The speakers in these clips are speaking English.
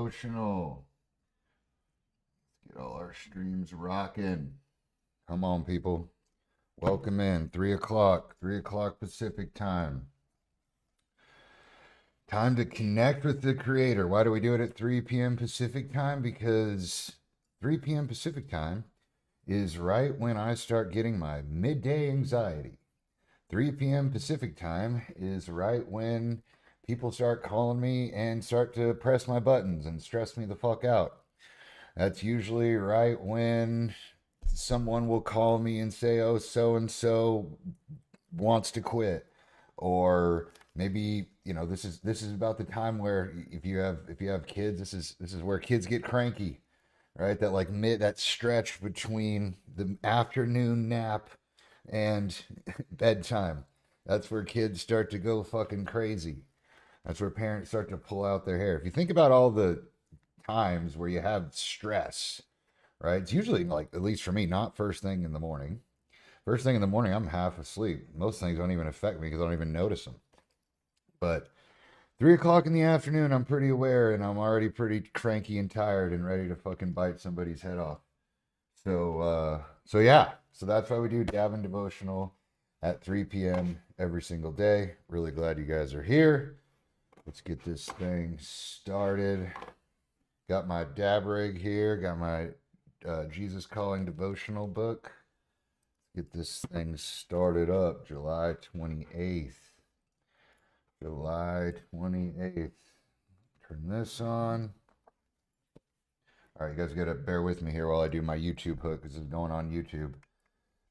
Devotional. Let's get all our streams rocking. Come on, people. Welcome in. 3 o'clock. 3 o'clock Pacific time. Time to connect with the Creator. Why do we do it at 3 p.m. Pacific time? Because 3 p.m. Pacific time is right when I start getting my midday anxiety. 3 p.m. Pacific time is right when people start calling me and start to press my buttons and stress me the fuck out. That's usually right when someone will call me and say, "Oh, so and so wants to quit," or maybe this is about the time where if you have kids, this is where kids get cranky, right? That stretch between the afternoon nap and bedtime. That's where kids start to go fucking crazy. That's where parents start to pull out their hair. If you think about all the times where you have stress, right? It's usually, like, at least for me, not first thing in the morning. First thing in the morning, I'm half asleep. Most things don't even affect me because I don't even notice them. But 3 o'clock in the afternoon, I'm pretty aware, and I'm already pretty cranky and tired and ready to fucking bite somebody's head off. So yeah. So that's why we do Davin Devotional at 3 p.m. every single day. Really glad you guys are here. Let's get this thing started. Got my dab rig here. Got my Jesus Calling devotional book. Get this thing started up. July 28th. July 28th. Turn this on. All right, you guys got to bear with me here while I do my YouTube hook because it's going on YouTube.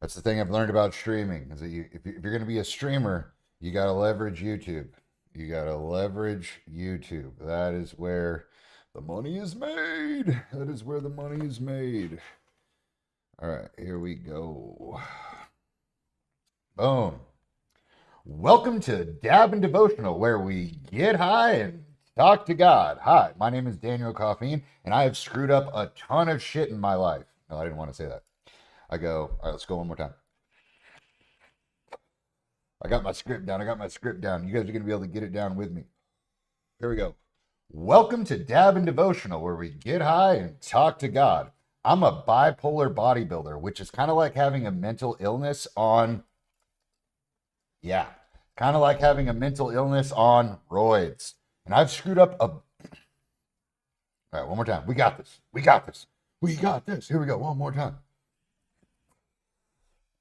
That's the thing I've learned about streaming, is that if you're going to be a streamer, you got to leverage YouTube. You got to leverage YouTube. That is where the money is made. That is where the money is made. All right, here we go. Boom. Welcome to Davin Devotional, where we get high and talk to God. Hi, my name is Daniel Coffeen, and I have screwed up a ton of shit in my life. No, I didn't want to say that. All right, let's go one more time. I got my script down. You guys are going to be able to get it down with me. Here we go. Welcome to Davin Devotional, where we get high and talk to God. I'm a bipolar bodybuilder, which is kind of like having a mental illness on... Yeah, kind of like having a mental illness on roids. And I've screwed up a... All right, one more time. We got this. Here we go. One more time.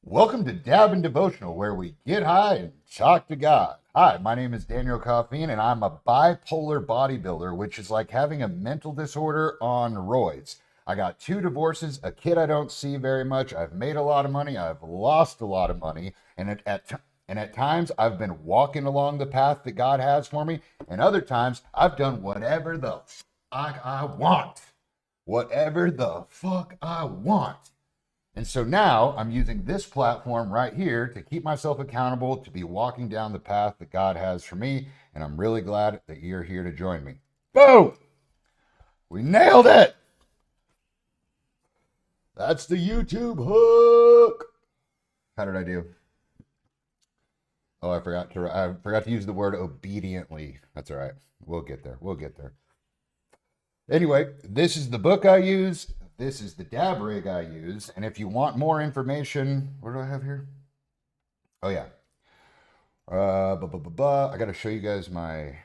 Welcome to Davin Devotional, where we get high and talk to God. Hi, my name is Daniel Coffeen, and I'm a bipolar bodybuilder, which is like having a mental disorder on roids. I got 2 divorces, a kid I don't see very much. I've made a lot of money. I've lost a lot of money. And at times, I've been walking along the path that God has for me. And other times, I've done whatever the fuck I want. Whatever the fuck I want. And so now I'm using this platform right here to keep myself accountable, to be walking down the path that God has for me. And I'm really glad that you're here to join me. Boom! We nailed it! That's the YouTube hook. How did I do? Oh, I forgot to use the word obediently. That's all right. We'll get there. Anyway, this is the book I use. This is the dab rig I use. And if you want more information, what do I have here? Oh yeah. I got to show you guys my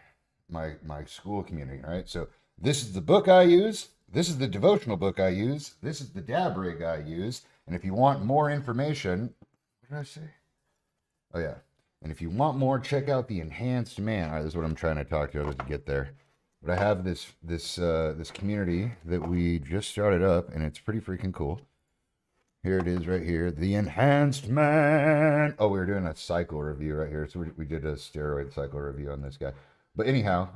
school community, right? So this is the book I use. This is the devotional book I use. This is the dab rig I use. And if you want more information, what did I say? Oh yeah. And if you want more, check out the Enhanced Man. All right, this is what I'm trying to talk to you about to get there. But I have this community that we just started up, and it's pretty freaking cool. Here it is right here. The Enhanced Man. Oh, we were doing a cycle review right here. So we did a steroid cycle review on this guy. But anyhow,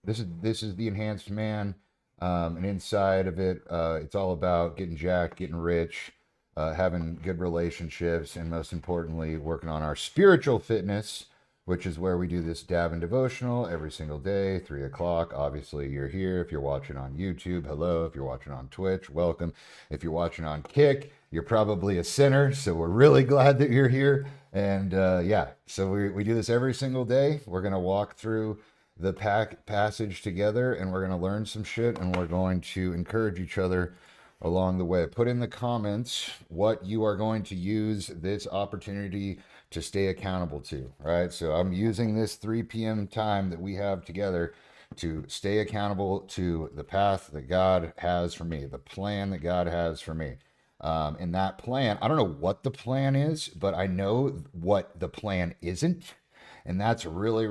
this is the Enhanced Man. And inside of it, it's all about getting jacked, getting rich, having good relationships, and most importantly, working on our spiritual fitness, which is where we do this Davin Devotional every single day, 3 o'clock. Obviously, you're here. If you're watching on YouTube, hello. If you're watching on Twitch, welcome. If you're watching on Kick, you're probably a sinner, so we're really glad that you're here. And yeah, so we do this every single day. We're going to walk through the passage together, and we're going to learn some shit, and we're going to encourage each other along the way. Put in the comments what you are going to use this opportunity to stay accountable to, right? So I'm using this 3 p.m. time that we have together to stay accountable to the path that God has for me, the plan that God has for me. And that plan, I don't know what the plan is, but I know what the plan isn't. And that's really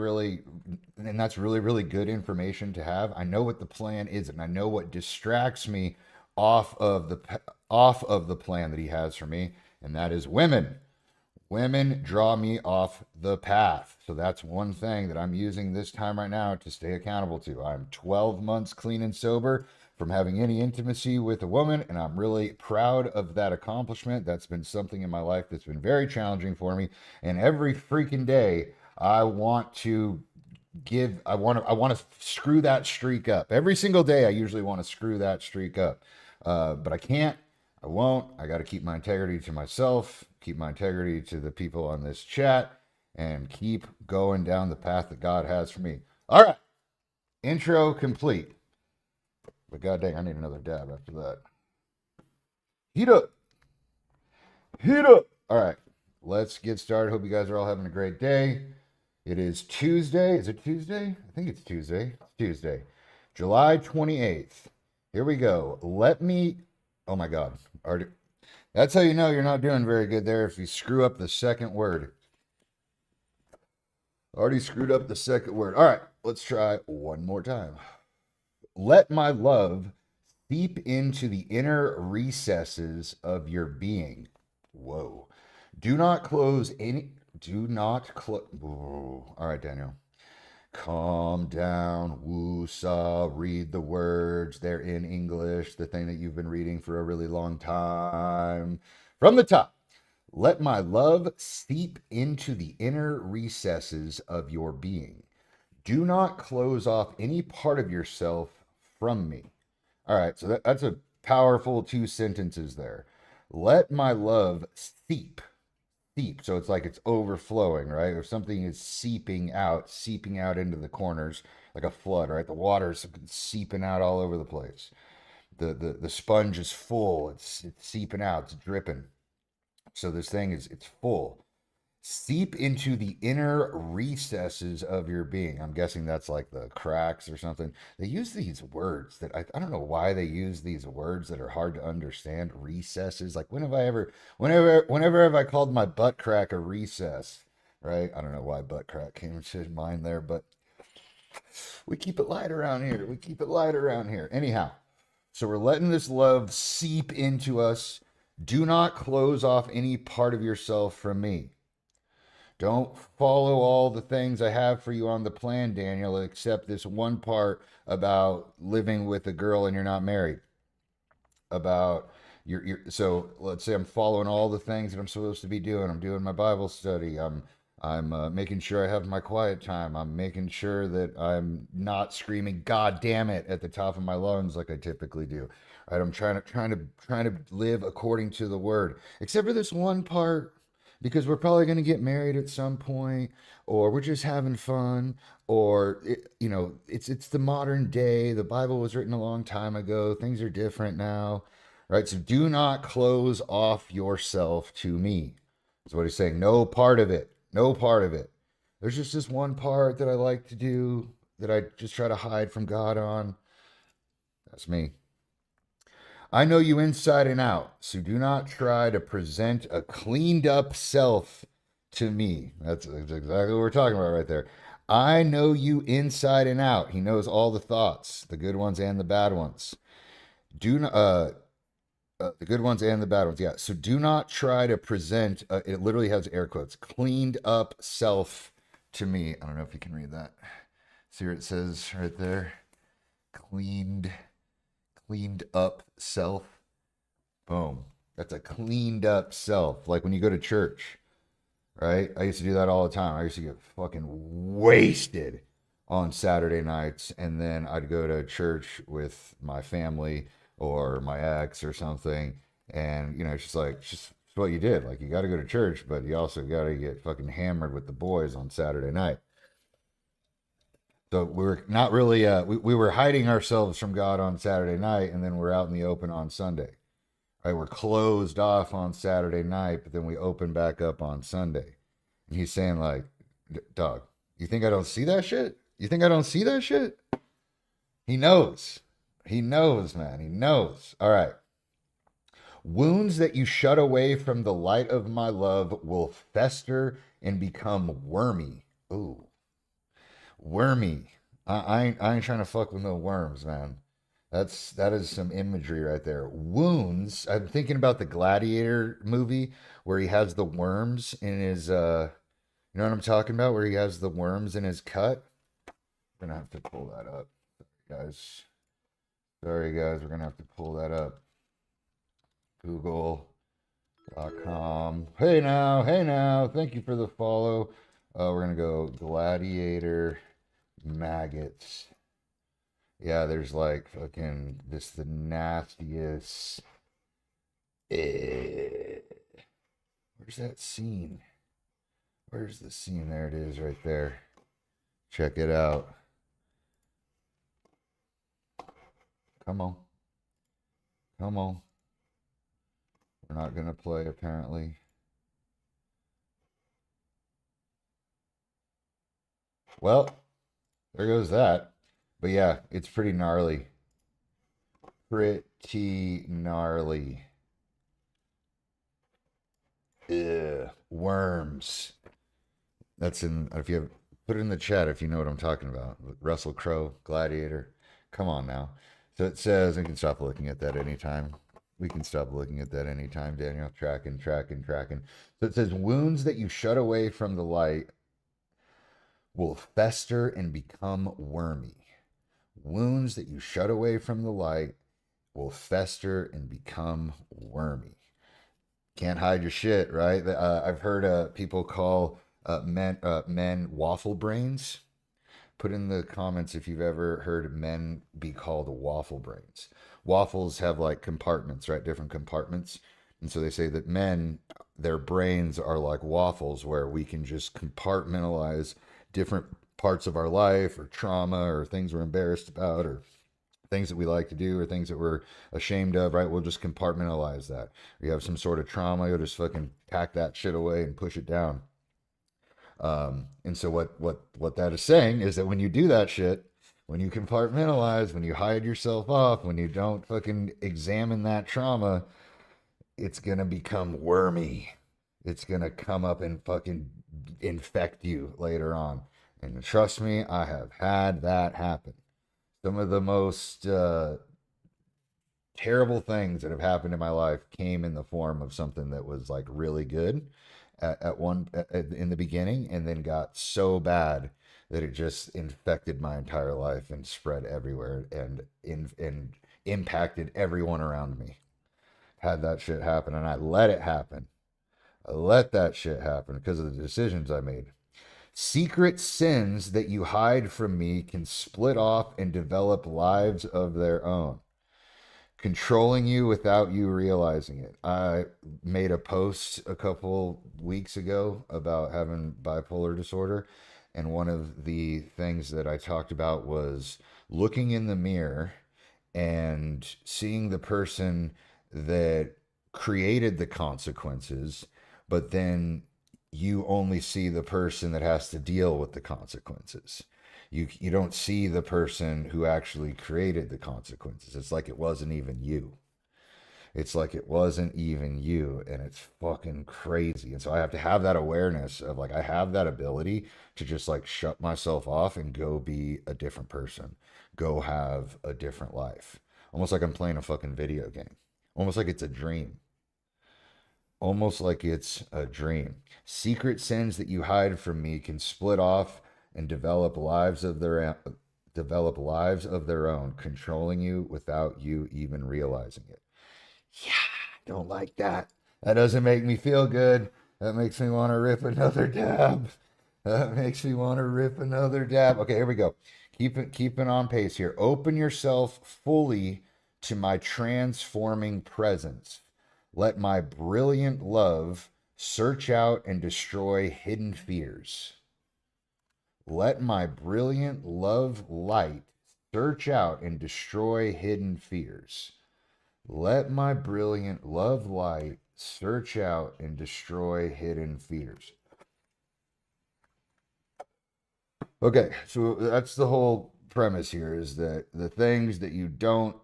good information to have. I know what the plan is, and I know what distracts me off of the plan that he has for me, and that is women. Women draw me off the path. So that's one thing that I'm using this time right now to stay accountable to. I'm 12 months clean and sober from having any intimacy with a woman, and I'm really proud of that accomplishment. That's been something in my life that's been very challenging for me. And every freaking day, I want to I want to screw that streak up. Every single day, I usually want to screw that streak up. But I can't. I won't. I got to keep my integrity to myself, keep my integrity to the people on this chat, and keep going down the path that God has for me. All right. Intro complete. But god dang, I need another dab after that. Heat up. Heat up. All right. Let's get started. Hope you guys are all having a great day. It is Tuesday. Is it Tuesday? I think it's Tuesday. It's Tuesday. July 28th. Here we go. Oh my God. That's how you know you're not doing very good there if you screw up the second word. Already screwed up the second word. All right. Let's try one more time. Let my love seep into the inner recesses of your being. Whoa. Do not close any. Do not close. All right, Daniel. Calm down. Woo-saw. Read the words. They're in English, the thing that you've been reading for a really long time. From the top. Let my love seep into the inner recesses of your being. Do not close off any part of yourself from me. All right, so that's a powerful 2 sentences there. Let my love seep. So it's like it's overflowing, right? If something is seeping out into the corners like a flood, right? The water's seeping out all over the place. The sponge is full. It's seeping out. It's dripping. So this thing it's full. Seep into the inner recesses of your being. I'm guessing that's like the cracks or something. They use these words that I don't know why they use these words that are hard to understand. Recesses. Like whenever have I called my butt crack a recess? Right? I don't know why butt crack came to mind there, but we keep it light around here. Anyhow, so we're letting this love seep into us. Do not close off any part of yourself from me. Don't follow all the things I have for you on the plan, Daniel, except this one part about living with a girl and you're not married. About so let's say I'm following all the things that I'm supposed to be doing. I'm doing my Bible study. I'm making sure I have my quiet time. I'm making sure that I'm not screaming "God damn it" at the top of my lungs like I typically do. Right? I'm trying to live according to the word, except for this one part because we're probably going to get married at some point, or we're just having fun, or it's the modern day. The Bible was written a long time ago. Things are different now, right? So do not close off yourself to me. That's what he's saying. No part of it. No part of it. There's just this one part that I like to do that I just try to hide from God on. That's me. I know you inside and out, so do not try to present a cleaned up self to me. That's exactly what we're talking about right there. I know you inside and out. He knows all the thoughts, the good ones and the bad ones. Do not, the good ones and the bad ones. Yeah. So do not try to present. It literally has air quotes. Cleaned up self to me. I don't know if you can read that. See what it says right there. Cleaned up self. Boom. That's a cleaned up self. Like when you go to church, right? I used to do that all the time. I used to get fucking wasted on Saturday nights, and then I'd go to church with my family or my ex or something, and it's just what you did. Like you got to go to church, but you also got to get fucking hammered with the boys on Saturday night. So we're not really we were hiding ourselves from God on Saturday night, and then we're out in the open on Sunday. Right? We're closed off on Saturday night, but then we open back up on Sunday. And he's saying like, dog, you think I don't see that shit? You think I don't see that shit? He knows. He knows, man. He knows. All right. Wounds that you shut away from the light of my love will fester and become wormy. Ooh, wormy. I ain't trying to fuck with no worms, man. That is some imagery right there. Wounds. I'm thinking about the Gladiator movie where he has the worms in his you know what I'm talking about? Where he has the worms in his cut. We're gonna have to pull that up, guys. Sorry guys, we're gonna have to pull that up. Google.com. Hey now, thank you for the follow. We're gonna go Gladiator maggots. Yeah, there's like fucking this the nastiest. Where's that scene? Where's the scene? There it is, right there. Check it out. Come on, come on. We're not gonna play apparently. Well, there goes that. But yeah, it's pretty gnarly. Pretty gnarly. Ugh, worms. That's in, if you have, put it in the chat if you know what I'm talking about. Russell Crowe, Gladiator. Come on now. So it says, we can stop looking at that anytime. We can stop looking at that anytime, Daniel. Tracking. So it says, wounds that you shut away from the light will fester and become wormy. Wounds that you shut away from the light will fester and become wormy. Can't hide your shit, right? I've heard people call men waffle brains. Put in the comments if you've ever heard men be called waffle brains. Waffles have like compartments, right? Different compartments. And so they say that men, their brains are like waffles where we can just compartmentalize different parts of our life or trauma or things we're embarrassed about or things that we like to do or things that we're ashamed of, right? We'll just compartmentalize that. You have some sort of trauma, you'll just fucking pack that shit away and push it down. And so what that is saying is that when you do that shit, when you compartmentalize, when you hide yourself off, when you don't fucking examine that trauma, it's gonna become wormy. It's gonna come up and fucking infect you later on. And trust me, I have had that happen. Some of the most terrible things that have happened in my life came in the form of something that was like really good in the beginning, and then got so bad that it just infected my entire life and spread everywhere and impacted everyone around me. Had that shit happen, and I let it happen. I let that shit happen because of the decisions I made. Secret sins that you hide from me can split off and develop lives of their own, controlling you without you realizing it. I made a post a couple weeks ago about having bipolar disorder, and one of the things that I talked about was looking in the mirror and seeing the person that created the consequences, but then you only see the person that has to deal with the consequences. You don't see the person who actually created the consequences. It's like it wasn't even you. It's like it wasn't even you, and it's fucking crazy. And so I have to have that awareness of like I have that ability to just like shut myself off and go be a different person, go have a different life. Almost like I'm playing a fucking video game. Almost like it's a dream. Almost like it's a dream. Secret sins that you hide from me can split off and develop lives of their own, controlling you without you even realizing it. Yeah, I don't like that. That doesn't make me feel good. That makes me want to rip another dab. That makes me want to rip another dab. Okay, here we go. Keep it on pace here. Open yourself fully to my transforming presence. Let my brilliant love search out and destroy hidden fears. Let my brilliant love light search out and destroy hidden fears. Let my brilliant love light search out and destroy hidden fears. Okay, so that's the whole premise here, is that the things that you don't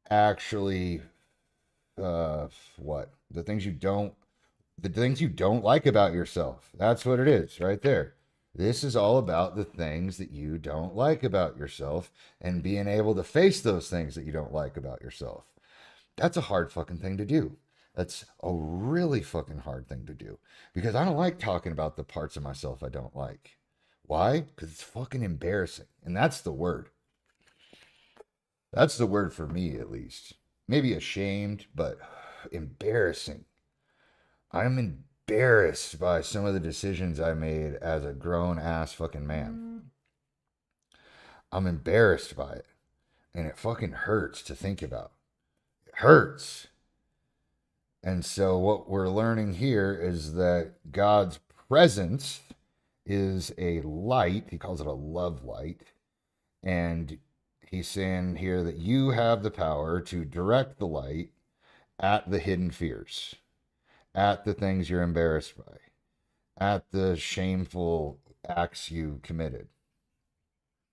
actually what? The things you don't like about yourself. That's what it is right there. This is all about the things that you don't like about yourself and being able to face those things that you don't like about yourself. That's a hard fucking thing to do. That's a really fucking hard thing to do because I don't like talking about the parts of myself I don't like. Why? Because it's fucking embarrassing. And that's the word. That's the word for me, at least. Maybe ashamed, but embarrassing. I'm embarrassed by some of the decisions I made as a grown ass fucking man. I'm embarrassed by it. And it fucking hurts to think about. It hurts. And so, what we're learning here is that God's presence is a light. He calls it a love light. And he's saying here that you have the power to direct the light at the hidden fears, at the things you're embarrassed by, at the shameful acts you committed.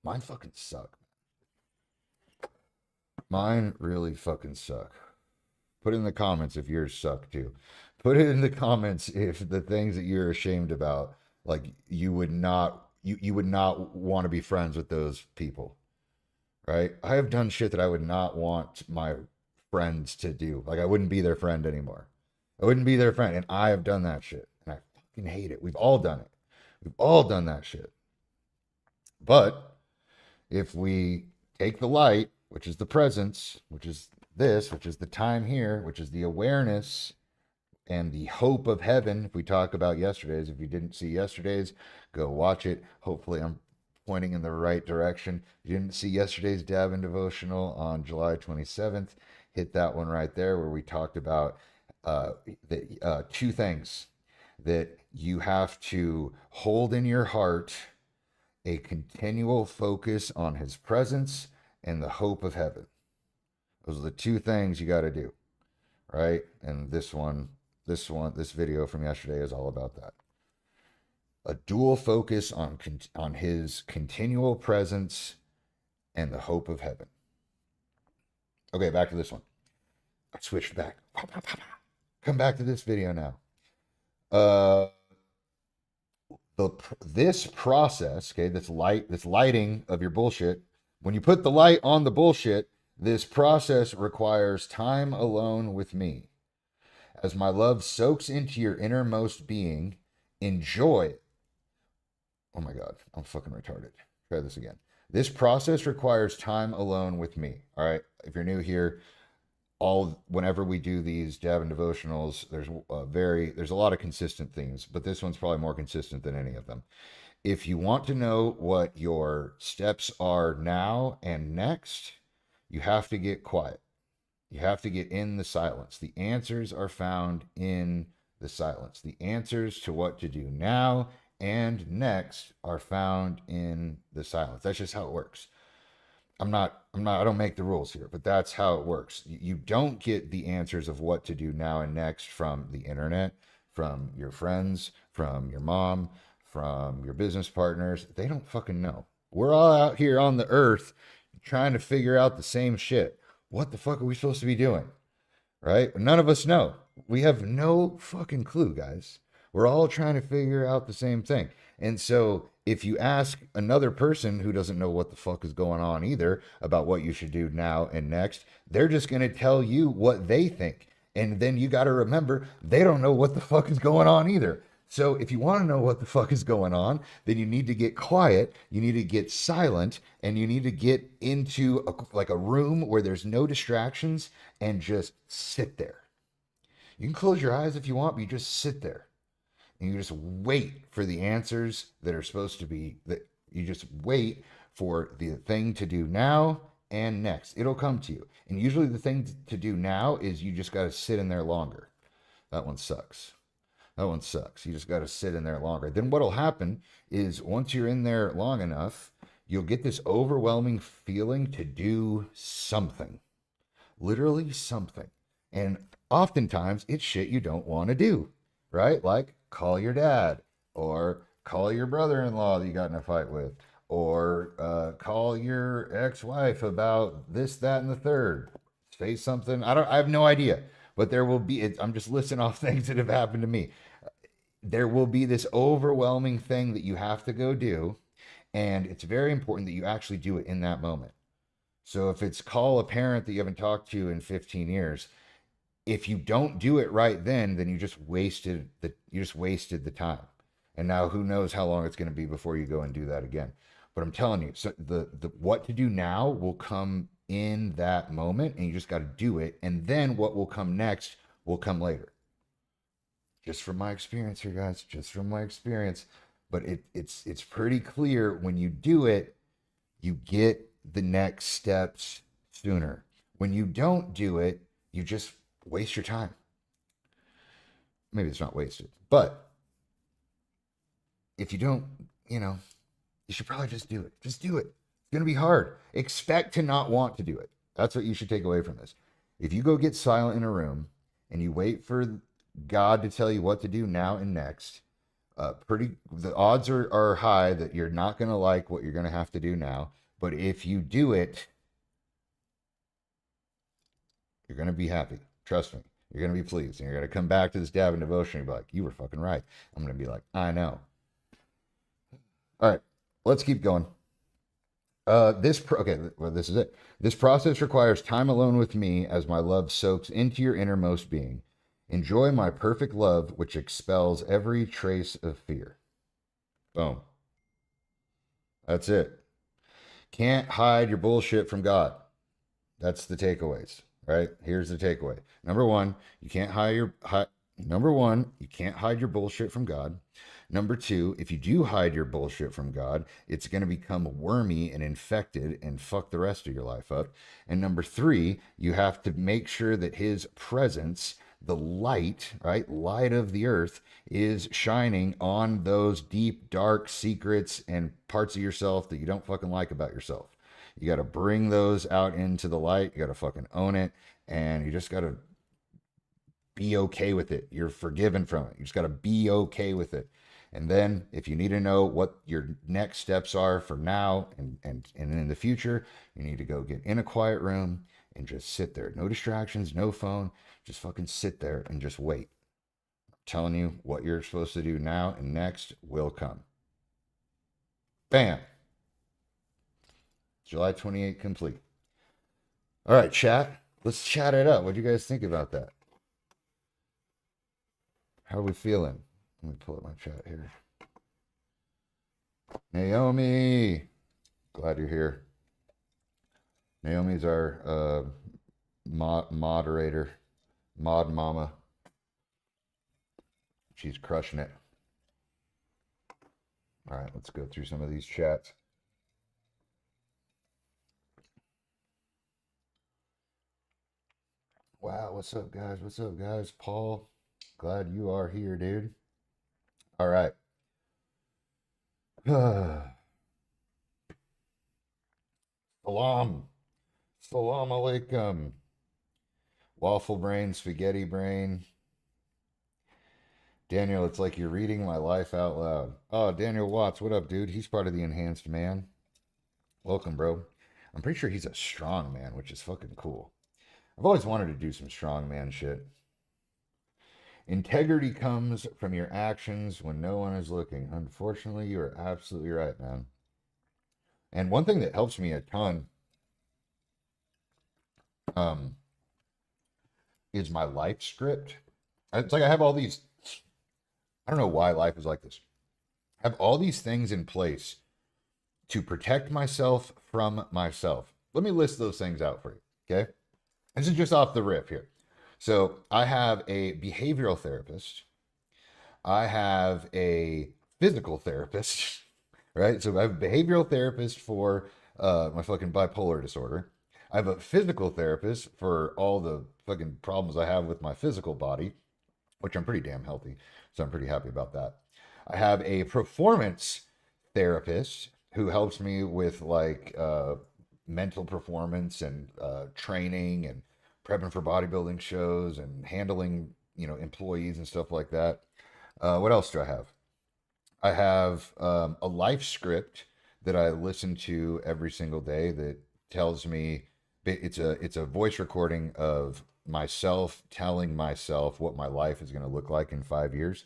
Mine fucking suck. Mine really fucking suck. Put in the comments if yours suck too. Put it in the comments if the things that you're ashamed about, like you would not want to be friends with those people. Right? I have done shit that I would not want my friends to do. Like I wouldn't be their friend anymore. I wouldn't be their friend. And I have done that shit. And I fucking hate it. We've all done it. We've all done that shit. But if we take the light, which is the presence, which is this, which is the time here, which is the awareness and the hope of heaven. If we talk about yesterday's, if you didn't see yesterday's, go watch it. Hopefully, I'm pointing in the right direction. If you didn't see yesterday's Dab and Devotional on July 27th, hit that one right there where we talked about the two things that you have to hold in your heart: a continual focus on his presence and the hope of heaven. Those are the two things you got to do, right? And this video from yesterday is all about that. A dual focus on his continual presence and the hope of heaven. Okay, back to this one. I switched back. Come back to this video now. This process, okay, this lighting of your bullshit. When you put the light on the bullshit, this process requires time alone with me. As my love soaks into your innermost being, enjoy it. Oh my God, I'm fucking retarded. Try this again. This process requires time alone with me. All right. If you're new here, whenever we do these Dab and Devotionals, there's a lot of consistent themes, but this one's probably more consistent than any of them. If you want to know what your steps are now and next, you have to get quiet. You have to get in the silence. The answers are found in the silence. The answers to what to do now and next are found in the silence. That's just how it works. I don't make the rules here, but that's how it works. You don't get the answers of what to do now and next from the internet, from your friends, from your mom, from your business partners. They don't fucking know. We're all out here on the earth trying to figure out the same shit. What the fuck are we supposed to be doing? Right? None of us know. We have no fucking clue, guys. We're all trying to figure out the same thing. And so if you ask another person who doesn't know what the fuck is going on either about what you should do now and next, they're just going to tell you what they think. And then you got to remember, they don't know what the fuck is going on either. So if you want to know what the fuck is going on, then you need to get quiet, you need to get silent, and you need to get into a room where there's no distractions and just sit there. You can close your eyes if you want, but you just sit there. And you just wait for the answers that are supposed to be, that you just wait for the thing to do now and next. It'll come to you. And usually the thing to do now is you just got to sit in there longer. That one sucks. That one sucks. You just got to sit in there longer. Then what'll happen is once you're in there long enough, you'll get this overwhelming feeling to do something, literally something. And oftentimes it's shit you don't want to do, right? Like call your dad or call your brother-in-law that you got in a fight with or call your ex-wife about this, that, and the third. Say something. I have no idea, but there will be, I'm just listing off things that have happened to me. There will be this overwhelming thing that you have to go do. And it's very important that you actually do it in that moment. So if it's call a parent that you haven't talked to in 15 years, if you don't do it right then you just wasted the time. And now who knows how long it's going to be before you go and do that again. But I'm telling you, so the what to do now will come in that moment and you just got to do it. And then what will come next will come later. Just from my experience here, guys, just from my experience. But it's pretty clear when you do it, you get the next steps sooner. When you don't do it, you just waste your time. Maybe it's not wasted, but if you don't, you should probably just do it. Just do it. It's going to be hard. Expect to not want to do it. That's what you should take away from this. If you go get silent in a room and you wait for God to tell you what to do now and next, the odds are high that you're not going to like what you're going to have to do now. But if you do it, you're going to be happy. Trust me. You're going to be pleased. And you're going to come back to this dab and devotion and be like, you were fucking right. I'm going to be like, I know. All right, let's keep going. This is it. This process requires time alone with me as my love soaks into your innermost being. Enjoy my perfect love, which expels every trace of fear. Boom. That's it. Can't hide your bullshit from God. That's the takeaways, right? Here's the takeaway. Number one, you can't hide your bullshit from God. Number two, if you do hide your bullshit from God, it's going to become wormy and infected and fuck the rest of your life up. And number three, you have to make sure that his presence, the light, right? Light of the earth is shining on those deep, dark secrets and parts of yourself that you don't fucking like about yourself. You got to bring those out into the light. You got to fucking own it. And you just got to be okay with it. You're forgiven from it. You just got to be okay with it. And then if you need to know what your next steps are for now and in the future, you need to go get in a quiet room and just sit there. No distractions, no phone. Just fucking sit there and just wait. I'm telling you what you're supposed to do now and next will come. Bam. July 28th complete. All right, chat. Let's chat it up. What do you guys think about that? How are we feeling? Let me pull up my chat here. Naomi. Glad you're here. Naomi's our moderator. Mod mama. She's crushing it. All right, let's go through some of these chats. Wow, what's up, guys? What's up, guys? Paul, glad you are here, dude. All right. Salam. Salam alaikum. Waffle brain, spaghetti brain. Daniel, it's like you're reading my life out loud. Oh, Daniel Watts, what up, dude? He's part of the enhanced man. Welcome, bro. I'm pretty sure he's a strong man, which is fucking cool. I've always wanted to do some strong man shit. Integrity comes from your actions when no one is looking. Unfortunately, you are absolutely right, man. And one thing that helps me a ton is my life script. It's like I have all these, I don't know why life is like this. I have all these things in place to protect myself from myself. Let me list those things out for you, okay? This is just off the riff here. So I have a behavioral therapist. I have a physical therapist, right? So I have a behavioral therapist for my fucking bipolar disorder. I have a physical therapist for all the fucking problems I have with my physical body. which I'm pretty damn healthy. So I'm pretty happy about that. I have a performance therapist who helps me with like mental performance and training and prepping for bodybuilding shows and handling, employees and stuff like that. What else do I have? I have a life script that I listen to every single day that tells me it's a voice recording of myself telling myself what my life is going to look like in 5 years.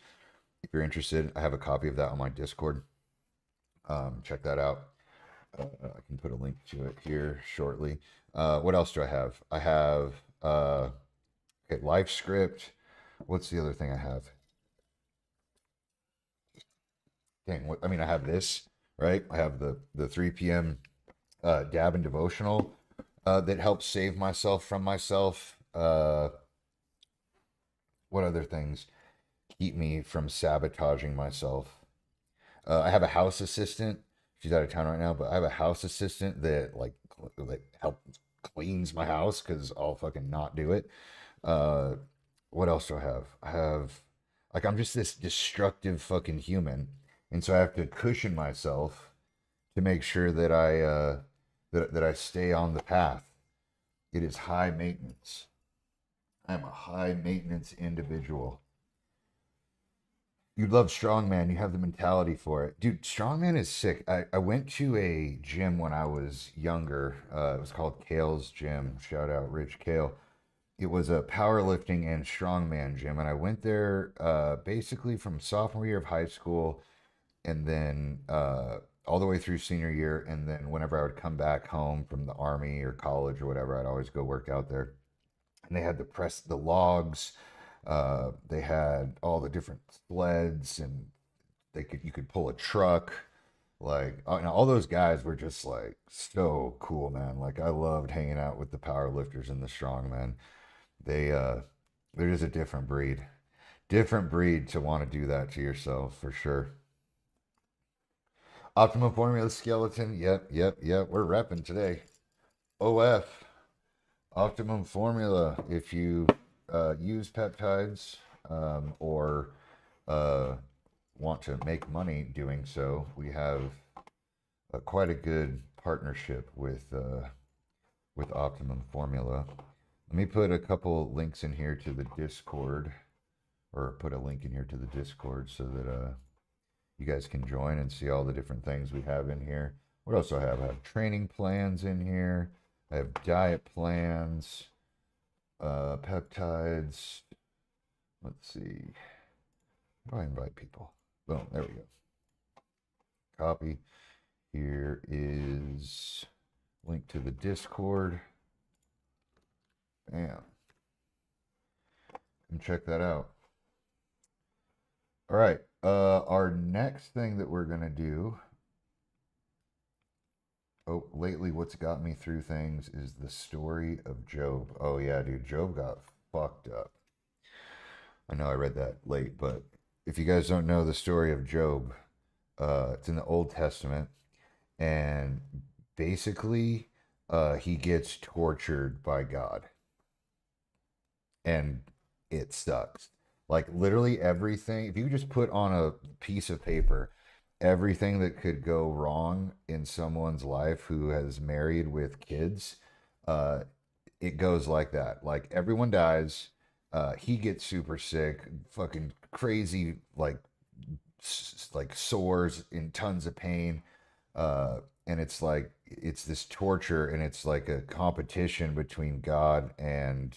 If you're interested, I have a copy of that on my Discord. Check that out. I can put a link to it here shortly. What else do I have? I have okay, life script. What's the other thing I have? Dang, I mean, I have this, right? I have the 3 p.m. Dab and devotional that helps save myself from myself. What other things keep me from sabotaging myself? I have a house assistant. She's out of town right now, but I have a house assistant that like help cleans my house because I'll fucking not do it. Uh, what else do I have? I have like I'm just this destructive fucking human, and so I have to cushion myself to make sure that I stay on the path. It is high maintenance. I'm a high maintenance individual. You'd love strongman. You have the mentality for it. Dude, strongman is sick. I went to a gym when I was younger. It was called Kale's Gym. Shout out Rich Kale. It was a powerlifting and strongman gym. And I went there basically from sophomore year of high school and then all the way through senior year. And then whenever I would come back home from the army or college or whatever, I'd always go work out there. And they had the logs. They had all the different sleds, and you could pull a truck. Like and all those guys were just like so cool, man. Like I loved hanging out with the power lifters and the strong men. They they're just a different breed. Different breed to want to do that to yourself for sure. Optimum formula skeleton. Yep, yep, yep. We're repping today. OF. Optimum formula. If you use peptides or uh, want to make money doing so, we have quite a good partnership with Optimum Formula. Let me put a couple links in here to the Discord, or put a link in here to the Discord so that you guys can join and see all the different things we have in here. What else do I have? I have training plans in here. I have diet plans, peptides. Let's see. How do I invite people? Boom, there we go. Copy. Here is link to the Discord. Bam. And check that out. All right. Our next thing that we're going to do. Oh, lately what's got me through things is the story of Job. Oh, yeah, dude. Job got fucked up. I know I read that late, but if you guys don't know the story of Job, it's in the Old Testament, and basically, he gets tortured by God, and it sucks. Like literally everything. If you just put on a piece of paper everything that could go wrong in someone's life who has married with kids, uh, it goes like that. Like everyone dies. He gets super sick, fucking crazy, like sores in tons of pain. And it's like it's this torture, and it's like a competition between God and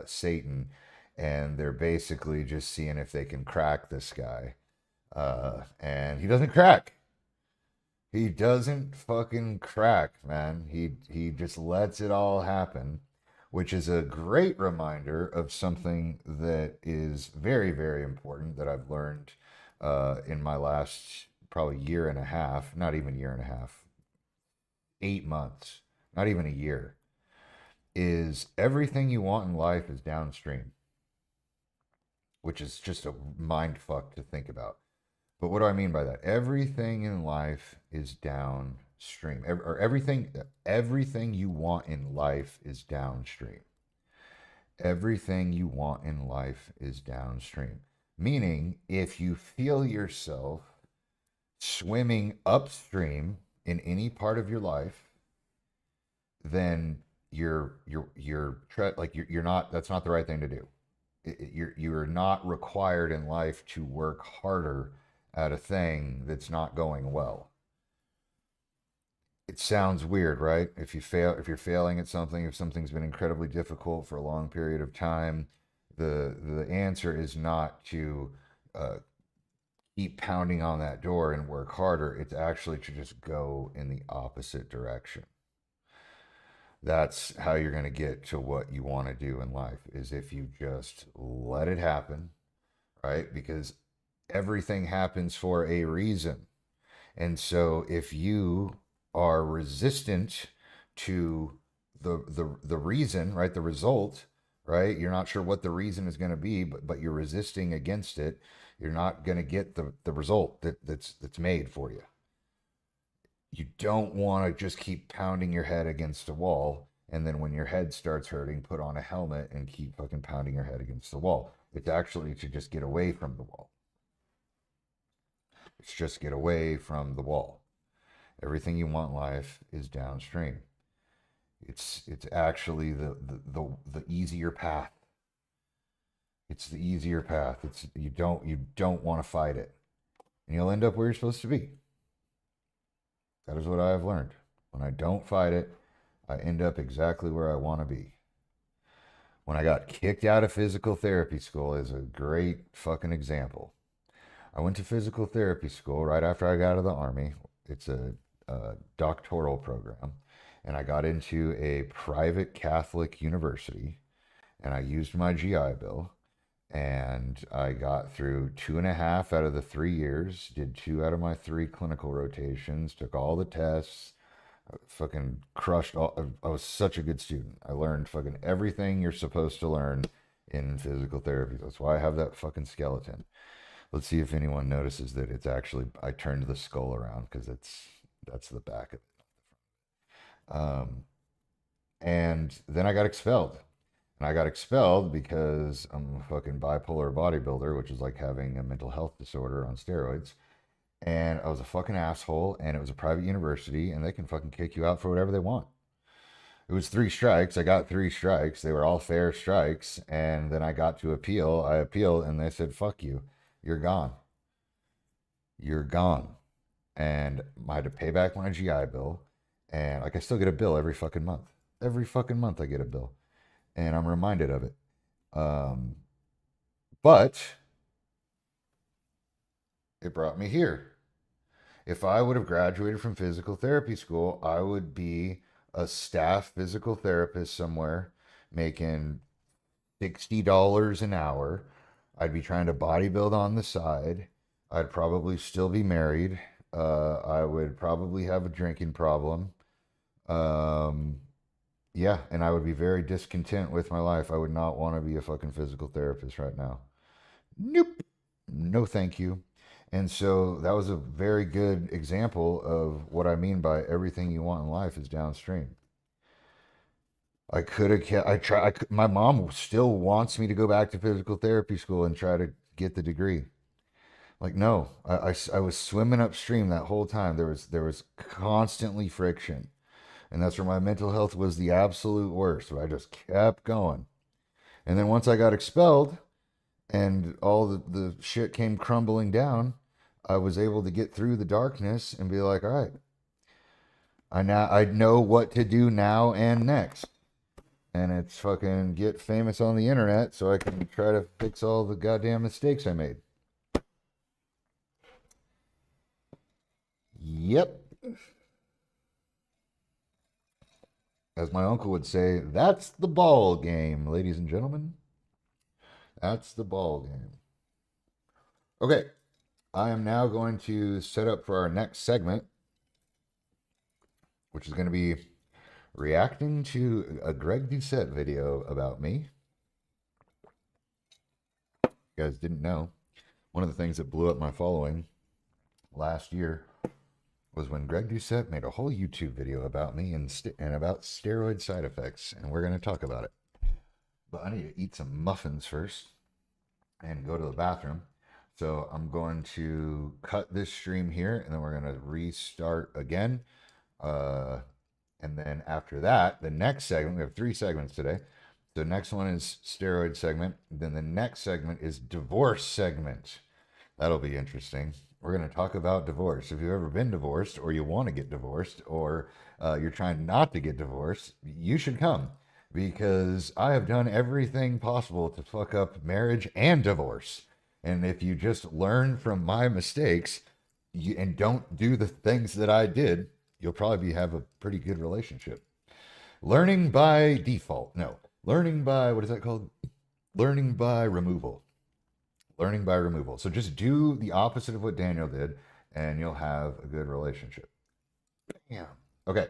Satan, and they're basically just seeing if they can crack this guy. And he doesn't crack. He doesn't fucking crack, man. He just lets it all happen, which is a great reminder of something that is very, very important that I've learned in my last probably year and a half, not even year and a half, 8 months, not even a year, is everything you want in life is downstream, which is just a mind fuck to think about. But what do I mean by that? Everything in life is downstream. Or everything you want in life is downstream. Everything you want in life is downstream. Meaning, if you feel yourself swimming upstream in any part of your life, then you're not, that's not the right thing to do. You're not required in life to work harder at a thing that's not going well. It sounds weird, right? If you're failing at something, if something's been incredibly difficult for a long period of time, the answer is not to uh, keep pounding on that door and work harder. It's actually to just go in the opposite direction. That's how you're going to get to what you want to do in life, is if you just let it happen, right? Because everything happens for a reason. And so if you are resistant to the reason, right, the result, right, you're not sure what the reason is going to be, but you're resisting against it, you're not going to get the result that's made for you. You don't want to just keep pounding your head against a wall, and then when your head starts hurting, put on a helmet and keep fucking pounding your head against the wall. It's actually to just get away from the wall. It's just get away from the wall. Everything you want in life is downstream. It's actually the easier path. It's the easier path. It's you don't want to fight it, and you'll end up where you're supposed to be. That is what I have learned. When I don't fight it, I end up exactly where I want to be. When I got kicked out of physical therapy school is a great fucking example. I went to physical therapy school right after I got out of the army. It's a doctoral program. And I got into a private Catholic university and I used my GI Bill. And I got through 2.5 out of the 3 years, did 2 out of my 3 clinical rotations, took all the tests, fucking crushed all. I was such a good student. I learned fucking everything you're supposed to learn in physical therapy. That's why I have that fucking skeleton. Let's see if anyone notices that it's actually, I turned the skull around because that's the back of it. And then I got expelled. And I got expelled because I'm a fucking bipolar bodybuilder, which is like having a mental health disorder on steroids. And I was a fucking asshole, and it was a private university, and they can fucking kick you out for whatever they want. It was 3 strikes. I got 3 strikes. They were all fair strikes. And then I got to appeal. I appealed, and they said, fuck you. You're gone. You're gone. And I had to pay back my GI Bill. And like, I still get a bill every fucking month. Every fucking month I get a bill. And I'm reminded of it. Um, but it brought me here. If I would have graduated from physical therapy school, I would be a staff physical therapist somewhere making $60 an hour. I'd be trying to bodybuild on the side. I'd probably still be married. I would probably have a drinking problem. Um, yeah, and I would be very discontent with my life. I would not want to be a fucking physical therapist right now. Nope. No, thank you. And so that was a very good example of what I mean by everything you want in life is downstream. I could have kept, I try, I, could- My mom still wants me to go back to physical therapy school and try to get the degree. Like, no, I was swimming upstream that whole time. There was constantly friction. And that's where my mental health was the absolute worst. But I just kept going. And then once I got expelled, and all the shit came crumbling down, I was able to get through the darkness and be like, all right, I know what to do now and next. And it's fucking get famous on the internet so I can try to fix all the goddamn mistakes I made. Yep. As my uncle would say, that's the ball game, ladies and gentlemen. That's the ball game. Okay, I am now going to set up for our next segment, which is going to be reacting to a Greg Doucette video about me. You guys didn't know. One of the things that blew up my following last year was when Greg Doucette made a whole YouTube video about me and about steroid side effects, and we're going to talk about it. But I need to eat some muffins first and go to the bathroom. So I'm going to cut this stream here and then we're going to restart again. Uh, and then after that, the next segment, we have 3 segments today. The next one is steroid segment. Then the next segment is divorce segment. That'll be interesting. We're going to talk about divorce. If you've ever been divorced or you want to get divorced or you're trying not to get divorced, you should come because I have done everything possible to fuck up marriage and divorce. And if you just learn from my mistakes and don't do the things that I did, you'll probably have a pretty good relationship. Learning by default. No, learning by, what is that called? Learning by removal. Learning by removal. So just do the opposite of what Daniel did, and you'll have a good relationship. Yeah. Okay.